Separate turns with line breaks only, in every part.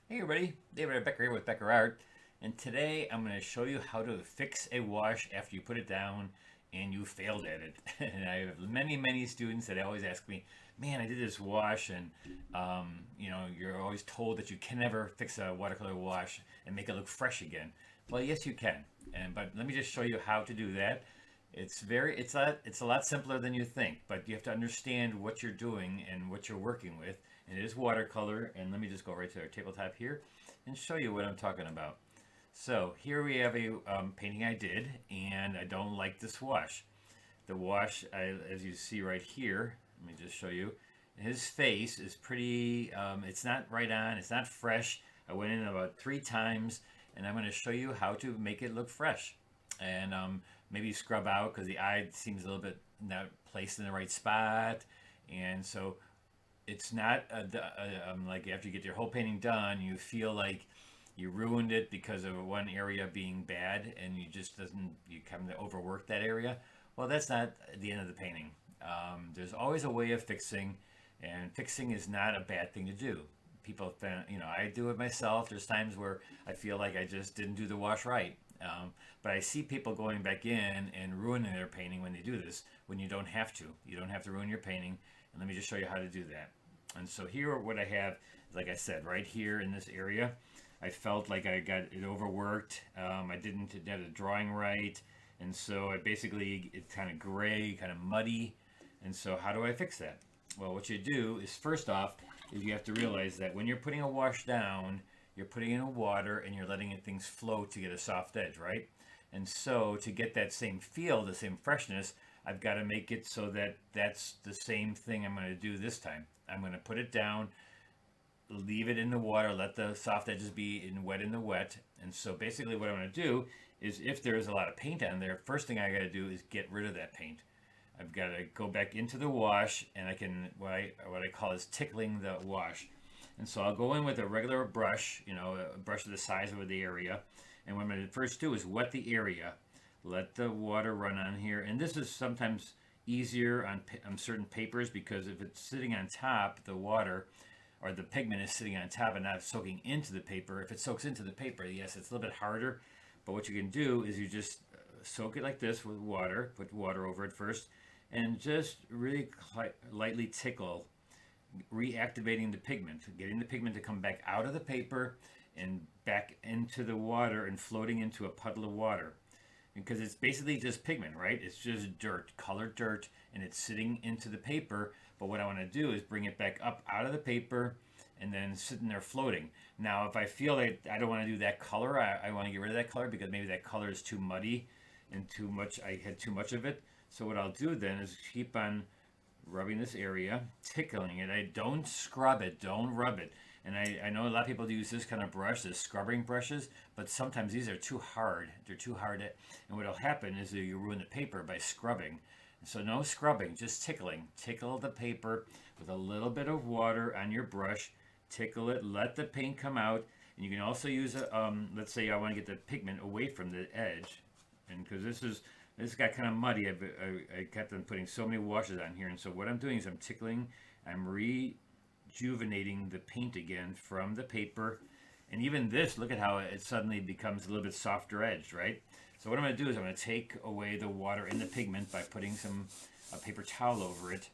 Hey everybody, David Becker here with BeckerArt, and today I'm going to show you how to fix a wash after you put it down and you failed at it. And I have many students that always ask me, man, I did this wash and you're always told that you can never fix a watercolor wash and make it look fresh again. Well, yes you can, but let me just show you how to do that. It's a lot simpler than you think, but you have to understand what you're doing and what you're working with. And it is watercolor, and let me just go right to our tabletop here and show you what I'm talking about. So here we have a painting I did, and I don't like this wash. The wash, as you see right here, let me just show you. His face is pretty, it's not right on, it's not fresh. I went in about 3 times, and I'm going to show you how to make it look fresh. And maybe scrub out because the eye seems a little bit not placed in the right spot. And so it's not like after you get your whole painting done, you feel like you ruined it because of one area being bad, and you come to overwork that area. Well, that's not the end of the painting. There's always a way of fixing, and fixing is not a bad thing to do. People, I do it myself. There's times where I feel like I just didn't do the wash right. But I see people going back in and ruining their painting when they do this, when you don't have to. You don't have to ruin your painting. And let me just show you how to do that. And so here, what I have, like I said, right here in this area, I felt like I got it overworked. I didn't have the drawing right. And so it's kind of gray, kind of muddy. And so how do I fix that? Well, what you do is first off, is you have to realize that when you're putting a wash down, you're putting it in water and you're letting things float to get a soft edge, right? And so to get that same feel, the same freshness, I've got to make it so that that's the same thing I'm going to do this time. I'm going to put it down, leave it in the water, let the soft edges be in the wet. And so basically what I'm going to do is if there is a lot of paint on there, first thing I got to do is get rid of that paint. I've got to go back into the wash, and I can what I call is tickling the wash. And so I'll go in with a regular brush, a brush of the size of the area. And what I'm going to first do is wet the area, let the water run on here. And this is sometimes easier on certain papers because if it's sitting on top, the water or the pigment is sitting on top and not soaking into the paper. If it soaks into the paper, yes, it's a little bit harder. But what you can do is you just soak it like this with water, put water over it first, and just really lightly tickle, reactivating the pigment, getting the pigment to come back out of the paper and back into the water and floating into a puddle of water. Because it's basically just pigment, right? It's just dirt, colored dirt, and it's sitting into the paper. But what I want to do is bring it back up out of the paper and then sitting there floating. Now, if I feel like I don't want to do that color, I want to get rid of that color because maybe that color is too muddy and too much, I had too much of it. So what I'll do then is keep on rubbing this area, tickling it. I don't scrub it, don't rub it. And I know a lot of people use this kind of brush, the scrubbing brushes, but sometimes these are too hard. They're too hard. And what will happen is that you ruin the paper by scrubbing. So no scrubbing, just tickling. Tickle the paper with a little bit of water on your brush. Tickle it, let the paint come out. And you can also use let's say I want to get the pigment away from the edge. And because this got kind of muddy. I kept on putting so many washes on here, and so what I'm doing is I'm tickling, I'm rejuvenating the paint again from the paper, and even this, look at how it suddenly becomes a little bit softer edged, right? So what I'm going to do is I'm going to take away the water in the pigment by putting a paper towel over it,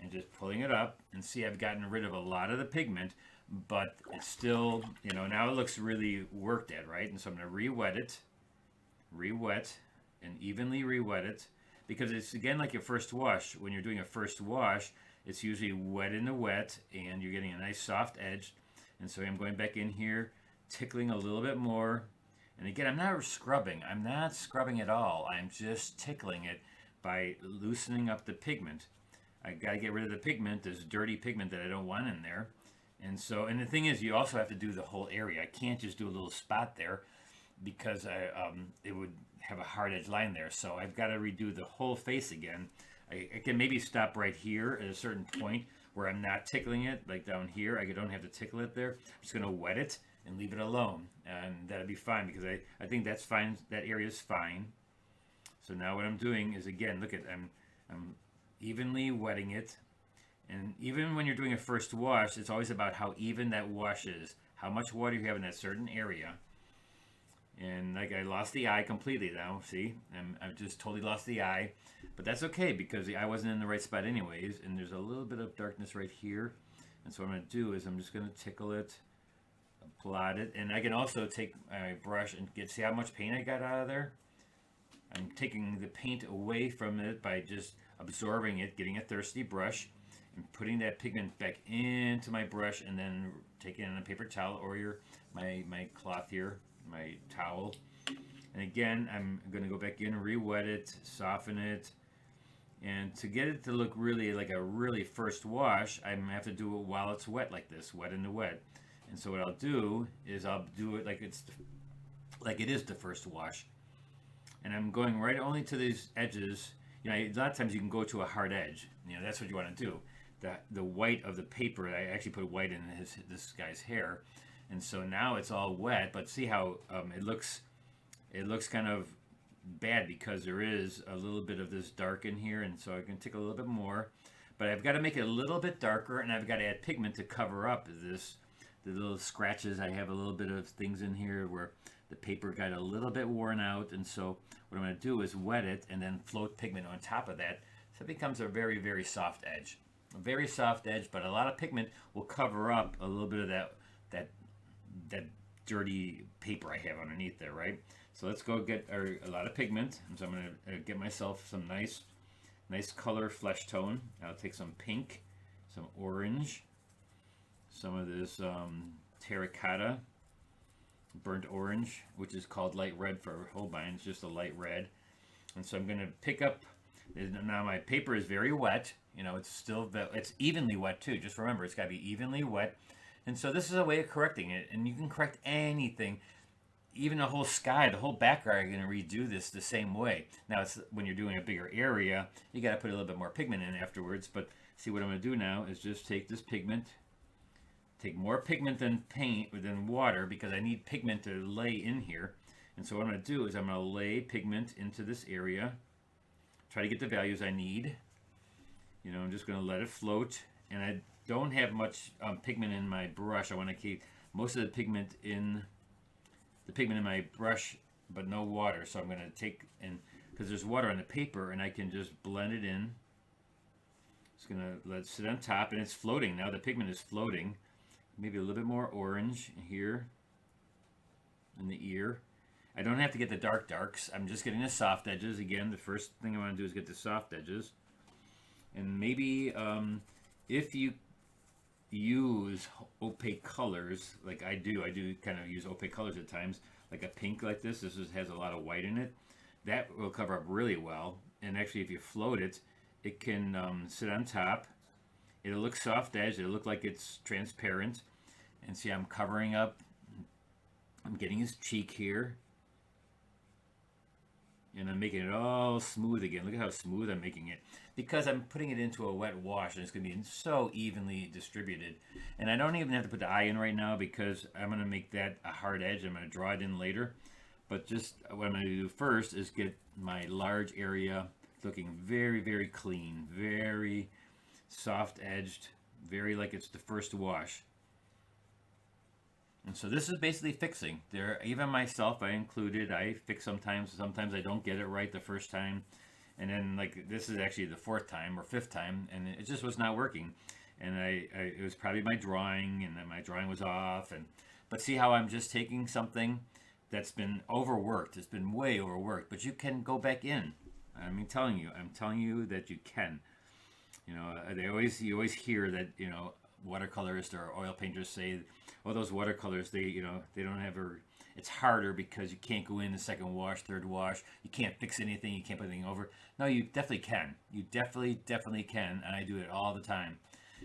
and just pulling it up, and see I've gotten rid of a lot of the pigment, but it's still, now it looks really worked at, right? And so I'm going to re-wet it, re-wet, and evenly re-wet it because it's again like your first wash. When you're doing a first wash, it's usually wet in the wet and you're getting a nice soft edge. And so I'm going back in here, tickling a little bit more. And again, I'm not scrubbing. I'm not scrubbing at all. I'm just tickling it by loosening up the pigment. I got to get rid of the pigment, this dirty pigment that I don't want in there. And the thing is, you also have to do the whole area. I can't just do a little spot there because it would have a hard edge line there. So I've got to redo the whole face again. I can maybe stop right here at a certain point where I'm not tickling it, like down here. I don't have to tickle it there. I'm just going to wet it and leave it alone. And that'll be fine because I think that's fine. That area is fine. So now what I'm doing is, again, look at, I'm evenly wetting it. And even when you're doing a first wash, it's always about how even that wash is, how much water you have in that certain area. And like I lost the eye completely now, see? I've just totally lost the eye. But that's okay because the eye wasn't in the right spot anyways. And there's a little bit of darkness right here. And so what I'm going to do is I'm just going to tickle it, blot it. And I can also take my brush and see how much paint I got out of there? I'm taking the paint away from it by just absorbing it, getting a thirsty brush, and putting that pigment back into my brush, and then taking it on a paper towel or my cloth here, my towel. And again, I'm going to go back in and re-wet it, soften it, and to get it to look really like a really first wash, I'm going to have to do it while it's wet like this, wet in the wet. And so what I'll do is I'll do it like it is the first wash. And I'm going right only to these edges. You know, a lot of times you can go to a hard edge. You know, that's what you want to do. The white of the paper, I actually put white in this guy's hair. And so now it's all wet, but see how it looks kind of bad because there is a little bit of this dark in here, and so I can take a little bit more. But I've got to make it a little bit darker, and I've got to add pigment to cover up the little scratches. I have a little bit of things in here where the paper got a little bit worn out, and so what I'm going to do is wet it and then float pigment on top of that, so it becomes a very, very soft edge. A very soft edge, but a lot of pigment will cover up a little bit of that dirty paper I have underneath there, right? So let's go get a lot of pigment. And so I'm going to get myself some nice color flesh tone. I'll take some pink, some orange, some of this terracotta, burnt orange, which is called light red for Holbein. It's just a light red. And so I'm going to pick up, now my paper is very wet. You know, it's evenly wet too. Just remember, it's got to be evenly wet. And so this is a way of correcting it. And you can correct anything. Even the whole sky, the whole background, you're going to redo this the same way. Now, when you're doing a bigger area, you got to put a little bit more pigment in afterwards. But see, what I'm going to do now is just take this pigment, take more pigment than water, because I need pigment to lay in here. And so what I'm going to do is I'm going to lay pigment into this area, try to get the values I need. You know, I'm just going to let it float. And I don't have much pigment in my brush. I want to keep most of the pigment in my brush, but no water. So I'm going to take, and because there's water on the paper, and I can just blend it in. It's going to let it sit on top, and it's floating now. The pigment is floating. Maybe a little bit more orange here in the ear. I don't have to get the darks. I'm just getting the soft edges. Again, the first thing I want to do is get the soft edges. And maybe if you use opaque colors, like I do kind of use opaque colors at times, like a pink like this has a lot of white in it. That will cover up really well. And actually, if you float it, it can sit on top. It'll look soft edge. It'll look like it's transparent. And see, I'm covering up. I'm getting his cheek here. And I'm making it all smooth again. Look at how smooth I'm making it. Because I'm putting it into a wet wash, and it's going to be so evenly distributed. And I don't even have to put the eye in right now because I'm going to make that a hard edge. I'm going to draw it in later. But just what I'm going to do first is get my large area looking very, very clean. Very soft edged. Very like it's the first wash. And so this is basically fixing. Even myself, I fix sometimes. Sometimes I don't get it right the first time. And then like this is actually the fourth time or fifth time, and it just was not working. And it was probably my drawing, and then my drawing was off. But see how I'm just taking something that's been overworked. It's been way overworked, but you can go back in. I'm telling you that you can. You know, you always hear that, you know, watercolorists or oil painters say, oh, those watercolors, they don't ever, it's harder because you can't go in the second wash, third wash, you can't fix anything, you can't put anything over. No, you definitely can. You definitely can, and I do it all the time.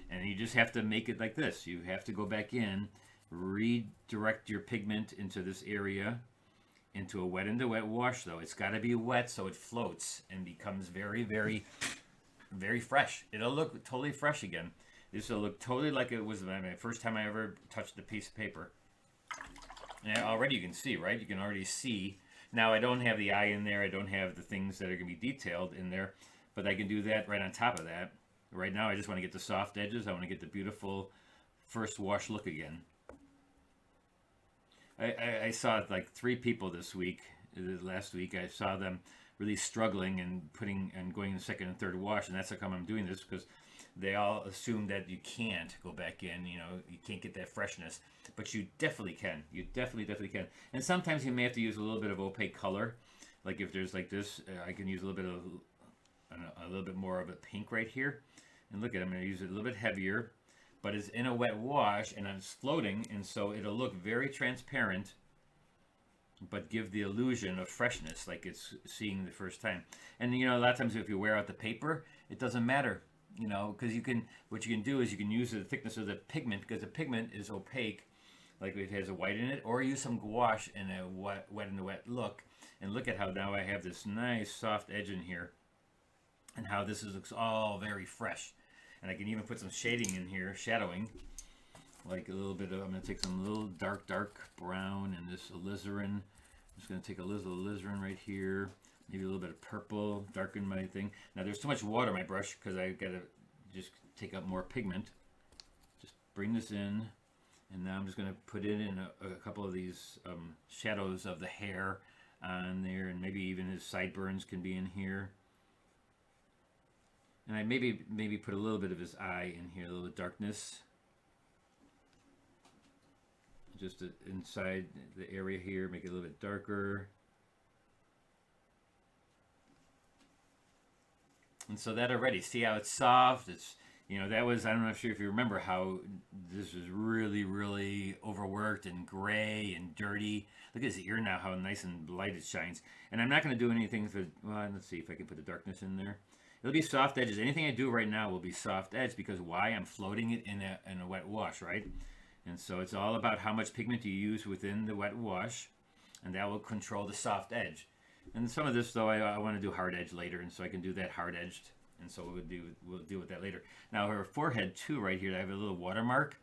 And you just have to make it like this. You have to go back in, redirect your pigment into this area, into a wet into wet wash though. It's got to be wet so it floats and becomes very, very, very fresh. It'll look totally fresh again. This will look totally like it was my first time I ever touched a piece of paper. And already you can see, right? You can already see. Now I don't have the eye in there. I don't have the things that are going to be detailed in there. But I can do that right on top of that. Right now I just want to get the soft edges. I want to get the beautiful first wash look again. I saw like 3 people this week. Last week I saw them really struggling and putting and going in the second and third wash, and that's how come I'm doing this, because they all assume that you can't go back in. You know, you can't get that freshness, but you definitely can. You definitely can. And sometimes you may have to use a little bit of opaque color, like if there's like this, I can use a little bit of a little bit more of a pink right here. And look at it, I'm going to use it a little bit heavier, but it's in a wet wash and it's floating, and so it'll look very transparent, but give the illusion of freshness, like it's seeing the first time. And you know, a lot of times if you wear out the paper, it doesn't matter, you know, because you can, what you can do is you can use the thickness of the pigment, because the pigment is opaque, like it has a white in it, or use some gouache in a wet in the wet look. And look at how now I have this nice soft edge in here, and how this looks all very fresh. And I can even put some shading in here, shadowing, like a little bit of, I'm going to take some little dark brown and this alizarin. I'm just going to take a little alizarin right here, maybe a little bit of purple, darken my thing. Now there's too much water in my brush because I got to just take up more pigment. Just bring this in, and now I'm just going to put it in a couple of these shadows of the hair on there, and maybe even his sideburns can be in here. And I maybe put a little bit of his eye in here, a little darkness. Just inside the area here, make it a little bit darker. And so that already, see how it's soft? It's, you know, that was, I'm not sure if you remember how this was really overworked and gray and dirty. Look at his ear now, how nice and light it shines. And I'm not going to do anything for, well, let's see if I can put the darkness in there. It'll be soft edges. Anything I do right now will be soft edge, because why? I'm floating it in a wet wash, right? And so it's all about how much pigment you use within the wet wash, and that will control the soft edge. And some of this, though, I want to do hard edge later, and so I can do that hard edged, and so we'll deal with that later. Now her forehead too, right here, I have a little watermark.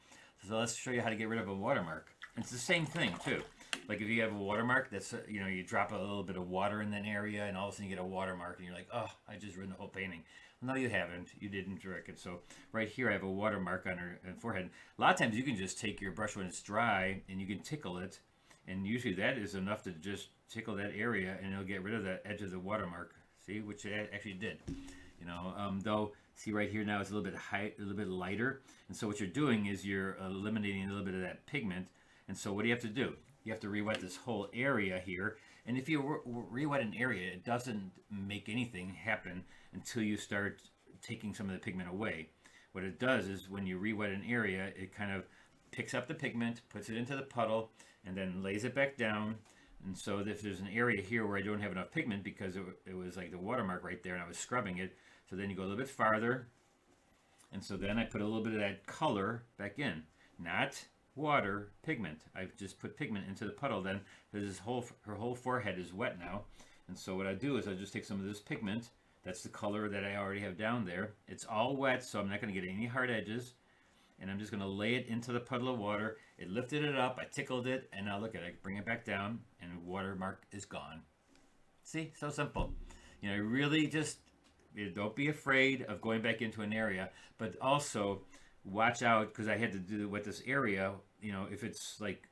So let's show you how to get rid of a watermark. It's the same thing too. Like if you have a watermark, that's you know, you drop a little bit of water in that area, and all of a sudden you get a watermark, and you're like, oh, I just ruined the whole painting. No, you haven't. You didn't direct it. So right here, I have a watermark on her forehead. A lot of times you can just take your brush when it's dry and you can tickle it, and usually that is enough to just tickle that area, and it'll get rid of that edge of the watermark. See, which it actually did. You know, though, see right here now it's a little bit a little bit lighter, and so what you're doing is you're eliminating a little bit of that pigment. And so what do you have to do? You have to re-wet this whole area here. And if you re-wet an area, it doesn't make anything happen until you start taking some of the pigment away. What it does is when you re-wet an area, it kind of picks up the pigment, puts it into the puddle, and then lays it back down. And so if there's an area here where I don't have enough pigment because it was like the watermark right there and I was scrubbing it, so then you go a little bit farther. And so then I put a little bit of that color back in. Not water, pigment. I've just put pigment into the puddle then, because her whole forehead is wet now. And so what I do is I just take some of this pigment. That's the color that I already have down there. It's all wet, so I'm not going to get any hard edges. And I'm just going to lay it into the puddle of water. It lifted it up, I tickled it, and now look at it. I bring it back down, and the watermark is gone. See? So simple. You know, really just, don't be afraid of going back into an area, but also watch out, because I had to do wet this area. You know, if it's like,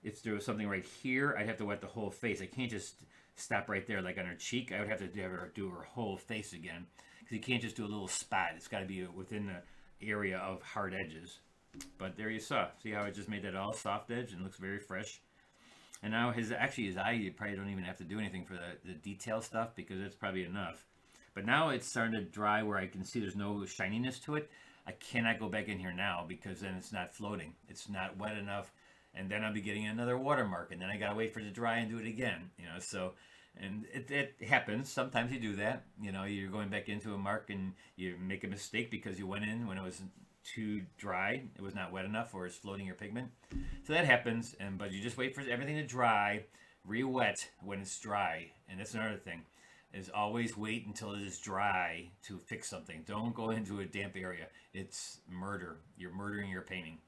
if there was something right here, I'd have to wet the whole face. I can't just stop right there, like on her cheek. I would have to have her do her whole face again, because you can't just do a little spot. It's got to be within the area of hard edges. But there you saw. See how I just made that all soft edge and looks very fresh. And now his eye, you probably don't even have to do anything for the detail stuff, because it's probably enough. But now it's starting to dry where I can see there's no shininess to it. I cannot go back in here now, because then it's not floating. It's not wet enough, and then I'll be getting another watermark, and then I gotta wait for it to dry and do it again. You know, so, and it happens. Sometimes you do that. You know, you're going back into a mark and you make a mistake because you went in when it was too dry. It was not wet enough, or it's floating your pigment. So that happens, but you just wait for everything to dry, re-wet when it's dry. And that's another thing, is always wait until it is dry to fix something. Don't go into a damp area. It's murder. You're murdering your painting.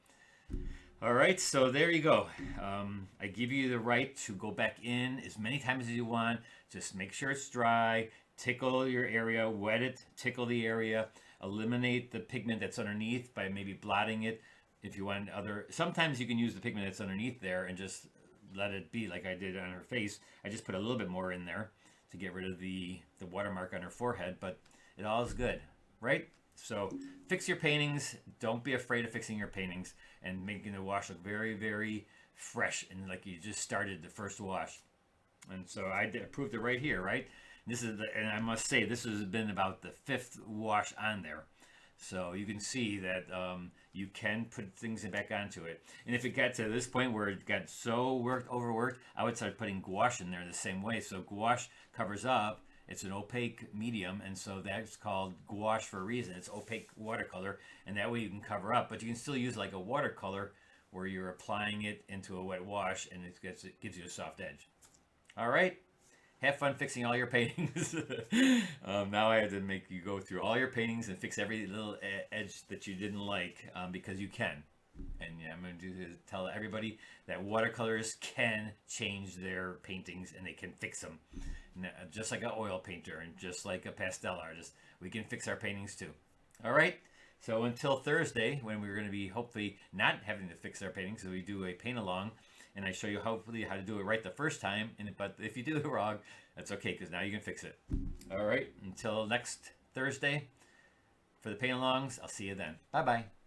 All right, so there you go. I give you the right to go back in as many times as you want. Just make sure it's dry, tickle your area, wet it, tickle the area, eliminate the pigment that's underneath by maybe blotting it. If you want sometimes you can use the pigment that's underneath there and just let it be like I did on her face. I just put a little bit more in there to get rid of the watermark on her forehead, but it all is good, right? So fix your paintings. Don't be afraid of fixing your paintings and making the wash look very, very fresh and like you just started the first wash. And so I proved it right here, right? This is and I must say this has been about the fifth wash on there. So you can see that you can put things back onto it. And if it got to this point where it got so overworked, I would start putting gouache in there the same way. So gouache covers up. It's an opaque medium, and so that's called gouache for a reason. It's opaque watercolor, and that way you can cover up. But you can still use like a watercolor where you're applying it into a wet wash, and it gives you a soft edge. All right? Have fun fixing all your paintings. Now I had to make you go through all your paintings and fix every little edge that you didn't like because you can. And yeah, I'm going to tell everybody that watercolors can change their paintings and they can fix them. Just like an oil painter and just like a pastel artist, we can fix our paintings too. All right? So until Thursday, when we're going to be hopefully not having to fix our paintings, so we do a paint along. And I show you hopefully how to do it right the first time. But if you do it wrong, that's okay because now you can fix it. All right. Until next Thursday for the paint alongs. I'll see you then. Bye-bye.